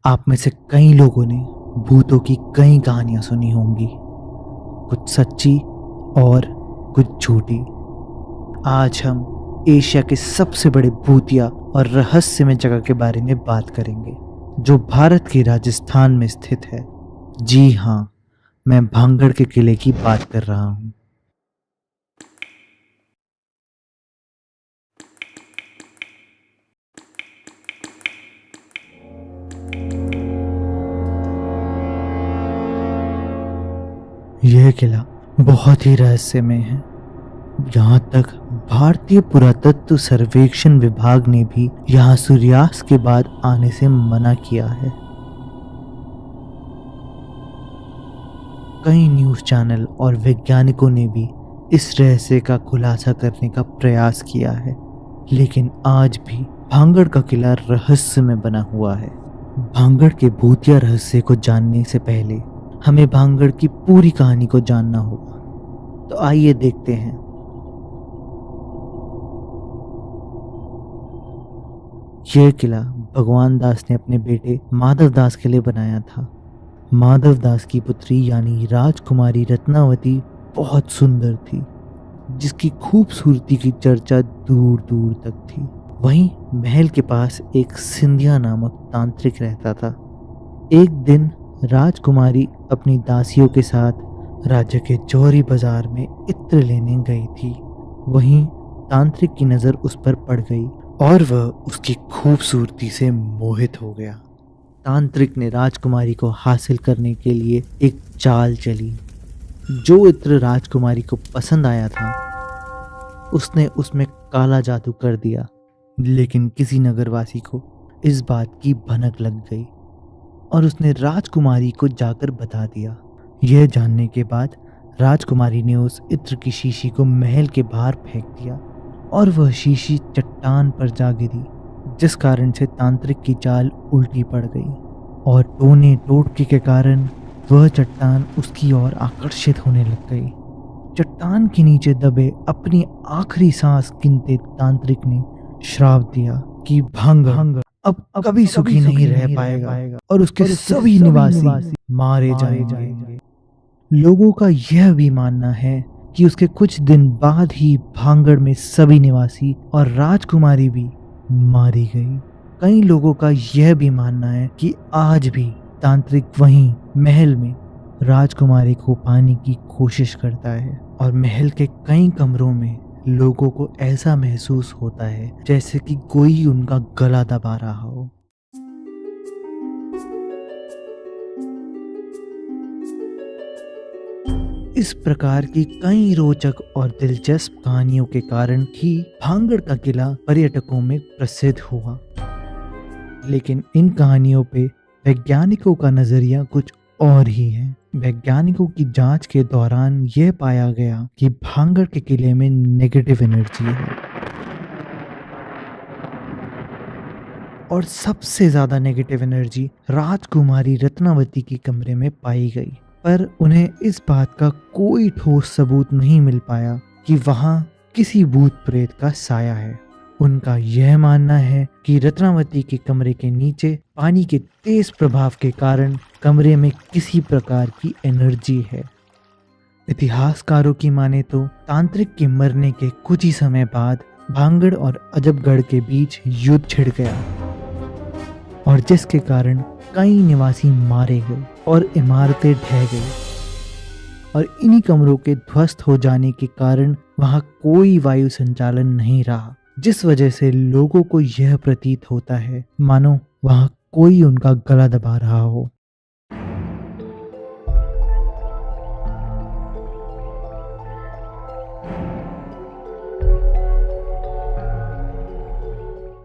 आप में से कई लोगों ने भूतों की कई कहानियां सुनी होंगी, कुछ सच्ची और कुछ झूठी। आज हम एशिया के सबसे बड़े भूतिया और रहस्यमय जगह के बारे में बात करेंगे, जो भारत के राजस्थान में स्थित है। जी हाँ, मैं भांगड़ के किले की बात कर रहा हूँ। यह किला बहुत ही रहस्यमय है। यहाँ तक भारतीय पुरातत्व सर्वेक्षण विभाग ने भी यहाँ सूर्यास्त के बाद आने से मना किया है। कई न्यूज़ चैनल और वैज्ञानिकों ने भी इस रहस्य का खुलासा करने का प्रयास किया है, लेकिन आज भी भांगड़ का किला रहस्य में बना हुआ है। भांगड़ के भूतिया रहस्य को जानने से पहले हमें भांगड़ की पूरी कहानी को जानना होगा। तो आइए देखते हैं। यह किला भगवान दास ने अपने बेटे माधव दास के लिए बनाया था। माधव दास की पुत्री यानी राजकुमारी रत्नावती बहुत सुंदर थी, जिसकी खूबसूरती की चर्चा दूर दूर तक थी। वहीं महल के पास एक सिंधिया नामक तांत्रिक रहता था। एक दिन राजकुमारी अपनी दासियों के साथ राज्य के जौहरी बाजार में इत्र लेने गई थी। वहीं तांत्रिक की नज़र उस पर पड़ गई और वह उसकी खूबसूरती से मोहित हो गया। तांत्रिक ने राजकुमारी को हासिल करने के लिए एक चाल चली। जो इत्र राजकुमारी को पसंद आया था, उसने उसमें काला जादू कर दिया, लेकिन किसी नगरवासी को इस बात की भनक लग गई और उसने राजकुमारी को जाकर बता दिया। यह जानने के बाद राजकुमारी ने उस इत्र की शीशी को महल के बाहर फेंक दिया और वह शीशी चट्टान पर जा गिरी, जिस कारण से तांत्रिक की चाल उल्टी पड़ गई और टोने टोटके के कारण वह चट्टान उसकी ओर आकर्षित होने लग गई। चट्टान के नीचे दबे अपनी आखिरी सांस गिनते तांत्रिक ने श्राप दिया कि भांगड़ अब कभी सुखी नहीं रह पाएगा और उसके सभी निवासी मारे जाएंगे। लोगों का यह भी मानना है कि उसके कुछ दिन बाद ही भांगड़ में सभी निवासी और राजकुमारी भी मारी गई। कई लोगों का यह भी मानना है कि आज भी तांत्रिक वहीं महल में राजकुमारी को पाने की कोशिश करता है और महल के कई कमरों में लोगों को ऐसा महसूस होता है जैसे कि कोई उनका गला दबा रहा हो। इस प्रकार की कई रोचक और दिलचस्प कहानियों के कारण ही भांगड़ का किला पर्यटकों में प्रसिद्ध हुआ। लेकिन इन कहानियों पे वैज्ञानिकों का नजरिया कुछ और ही है। वैज्ञानिकों की जांच के दौरान यह पाया गया कि भांगड़ के किले में नेगेटिव एनर्जी है और सबसे ज्यादा नेगेटिव एनर्जी राजकुमारी रत्नावती के कमरे में पाई गई। पर उन्हें इस बात का कोई ठोस सबूत नहीं मिल पाया कि वहां किसी भूत प्रेत का साया है। उनका यह मानना है कि रत्नावती के कमरे के नीचे पानी के तेज प्रभाव के कारण कमरे में किसी प्रकार की एनर्जी है। इतिहासकारों की माने तो तांत्रिक के मरने के कुछ ही समय बाद भांगड़ और अजबगढ़ के बीच युद्ध छिड़ गया और जिसके कारण कई निवासी मारे गए और इमारतें ढह गई और इन्हीं कमरों के ध्वस्त हो जाने के कारण वहां कोई वायु संचालन नहीं रहा, जिस वजह से लोगों को यह प्रतीत होता है मानो वहां कोई उनका गला दबा रहा हो।